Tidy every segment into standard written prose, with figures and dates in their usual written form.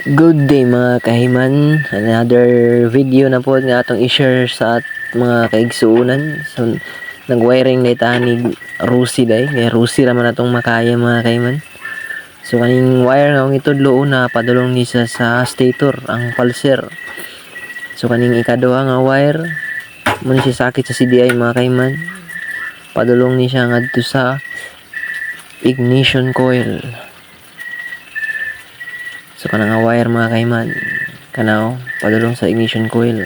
Good day mga kahiman. Another video na po nga atong i-share sa mga kaigsuunan. So nag-wiring na itanig Rusi day. Kaya Rusi raman atong makaya mga kahiman. So kaning wire nga itudlo na padulong ni sa stator ang pulser. So kaning ikaduha nga wire mun si sakit sa CDI mga kahiman. Padulong ni siya ngadto sa ignition coil. So kanang wire mga kaiman kanaw padulong sa ignition coil.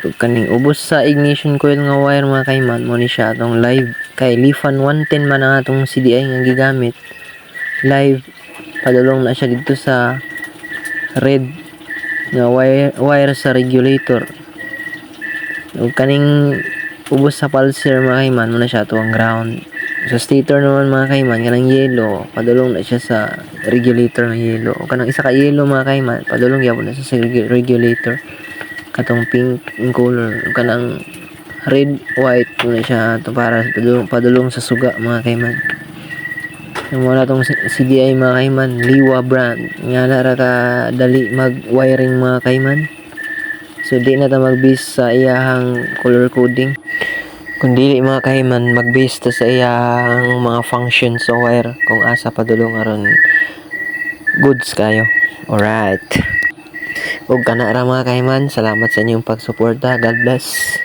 So kaning ubos sa ignition coil nga wire mga kaiman mo ni siya atong live kay Lifan 110 man ang atong CDI nga gigamit. Live padulong na siya dito sa red nga wire sa regulator. So kaning ubos sa pulser mga kaiman mo na siya to ang ground. Sa stator naman mga kaiman kanang yellow padulong na siya sa regulator ng yellow o kanang isa ka yellow mga kaiman padulong gyapon na siya sa regulator katong pink in color o kanang red white muna siya to para padulong sa suga mga kaiman. Yung wala tong CDI mga kaiman Liwa brand nga ra ka dali mag wiring mga kaiman. So di na ta mag-base sa iyahang color coding kundi mga kahiman mag-base ta sa iyang mga functions sa wire kung asa padulong aron goods kayo. Alright, ug kana ra mga kahiman, salamat sa inyong pagsuporta. God bless.